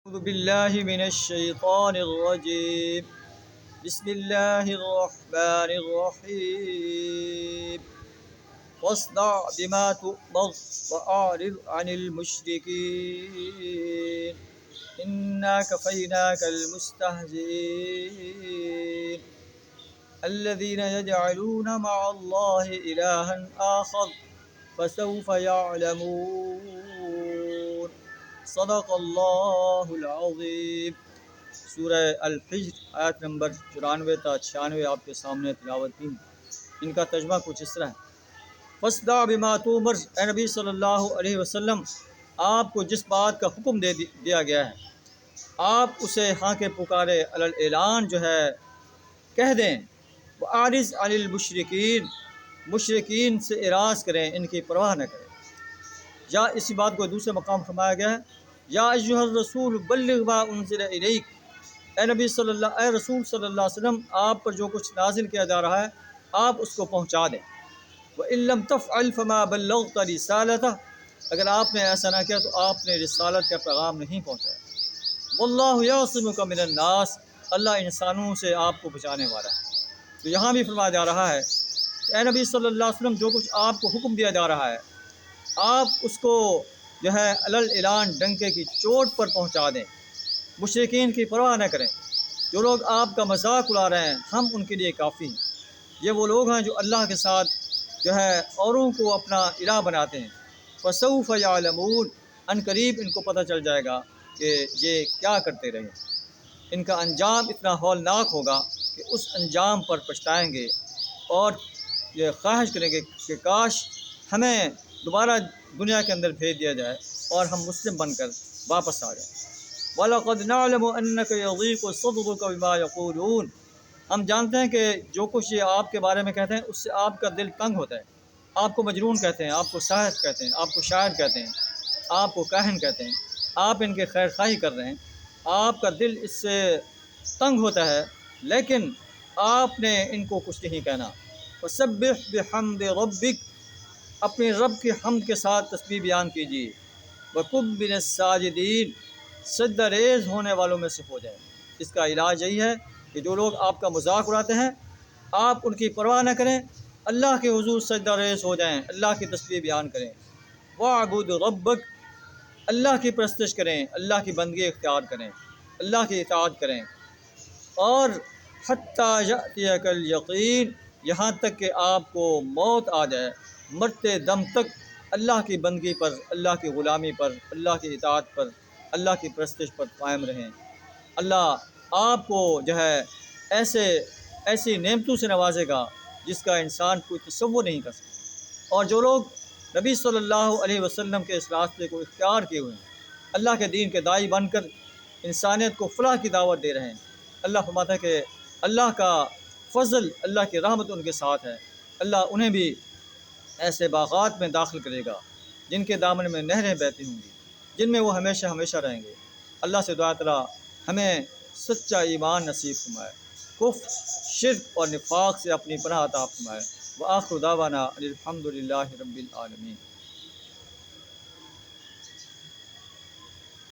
أعوذ بالله من الشيطان الرجيم. بسم الله الرحمن الرحيم. واصدع بما تؤمر وأعرض عن المشركين إنا كفيناك المستهزئين الذين يجعلون مع الله إلها آخر فسوف يعلمون. صدق اللہ العظیم. سورہ الحجر آیت نمبر 94 تا 96 آپ کے سامنے تلاوت کی. ان کا ترجمہ کچھ اس طرح ہے: فاصدع بما تؤمر، اے نبی صلی اللہ علیہ وسلم، آپ کو جس بات کا حکم دیا گیا ہے آپ اسے ہاں کے پکارے اعلان جو ہے کہہ دیں. وَأَعْرِضْ عَنِ الْمُشْرِكِينَ، مشرکین سے اعراض کریں، ان کی پرواہ نہ کریں. یا اسی بات کو دوسرے مقام فرمایا گیا ہے: یا ایھا الرسول بلغ ما انزل الیک، اے رسول صلی اللہ علیہ وسلم، آپ پر جو کچھ نازل کیا جا رہا ہے آپ اس کو پہنچا دیں. وَإِن لَّمْ تَفْعَلْ فَمَا بَلَّغْتَ رِسَالَتَهُ، اگر آپ نے ایسا نہ کیا تو آپ نے رسالت کا پیغام نہیں پہنچایا. وَاللَّهُ يَعْصِمُكَ مِنَ النَّاسِ، اللہ انسانوں سے آپ کو بچانے والا ہے. تو یہاں بھی فرمایا جا رہا ہے کہ اے نبی صلی اللہ علیہ وسلم، جو کچھ آپ کو حکم دیا جا رہا ہے آپ اس کو جو ہے اعلان ڈنکے کی چوٹ پر پہنچا دیں. مشرکین کی پرواہ نہ کریں. جو لوگ آپ کا مذاق اڑا رہے ہیں ہم ان کے لیے کافی ہیں. یہ وہ لوگ ہیں جو اللہ کے ساتھ جو ہے اوروں کو اپنا الہ بناتے ہیں. فسوف یعلمون، ان قریب ان کو پتہ چل جائے گا کہ یہ کیا کرتے رہے. ان کا انجام اتنا ہولناک ہوگا کہ اس انجام پر پچھتائیں گے اور یہ خواہش کریں گے کہ کاش ہمیں دوبارہ دنیا کے اندر بھیج دیا جائے اور ہم مسلم بن کر واپس آ جائیں. وَلَقَدْ نَعْلَمُ أَنَّكَ يَضِيقُ صَدْرُكَ بِمَا يَقُولُونَ، ہم جانتے ہیں کہ جو کچھ یہ آپ کے بارے میں کہتے ہیں اس سے آپ کا دل تنگ ہوتا ہے. آپ کو مجنون کہتے ہیں، آپ کو ساحر کہتے ہیں، آپ کو شاعر کہتے ہیں، آپ کو کاہن کہتے ہیں. آپ ان کے خیر خواہی کر رہے ہیں، آپ کا دل اس سے تنگ ہوتا ہے، لیکن آپ نے ان کو کچھ نہیں کہنا. فَسَبِّحْ بِحَمْدِ رَبِّكَ، اپنے رب کی حمد کے ساتھ تسبیح بیان کیجیے. وَكُن مِّنَ السَّاجِدِينَ، سجدہ ریز ہونے والوں میں سے ہو جائیں. اس کا علاج یہی ہے کہ جو لوگ آپ کا مذاق اڑاتے ہیں آپ ان کی پرواہ نہ کریں، اللہ کے حضور سجدہ ریز ہو جائیں، اللہ کی تسبیح بیان کریں. وَاعْبُدْ رَبَّكَ، اللہ کی پرستش کریں، اللہ کی بندگی اختیار کریں، اللہ کی اطاعت کریں. اور حتیٰ یأتیک الیقین، یہاں تک کہ آپ کو موت آ جائے، مرتے دم تک اللہ کی بندگی پر، اللہ کی غلامی پر، اللہ کی اطاعت پر، اللہ کی پرستش پر قائم رہیں. اللہ آپ کو جو ہے ایسی نعمتوں سے نوازے گا جس کا انسان کوئی تصور نہیں کر سکتا. اور جو لوگ نبی صلی اللہ علیہ وسلم کے اس راستے کو اختیار کیے ہوئے ہیں، اللہ کے دین کے داعی بن کر انسانیت کو فلاح کی دعوت دے رہے ہیں، اللہ فرماتا ہے کہ اللہ کا فضل، اللہ کی رحمت ان کے ساتھ ہے. اللہ انہیں بھی ایسے باغات میں داخل کرے گا جن کے دامن میں نہریں بہتی ہوں گی، جن میں وہ ہمیشہ ہمیشہ رہیں گے. اللہ سے دعا تعالیٰ ہمیں سچا ایمان نصیب فرمائے، کفر، شرک اور نفاق سے اپنی پناہ عطا فرمائے. وآخر دعوانا الحمد للہ رب العالمین.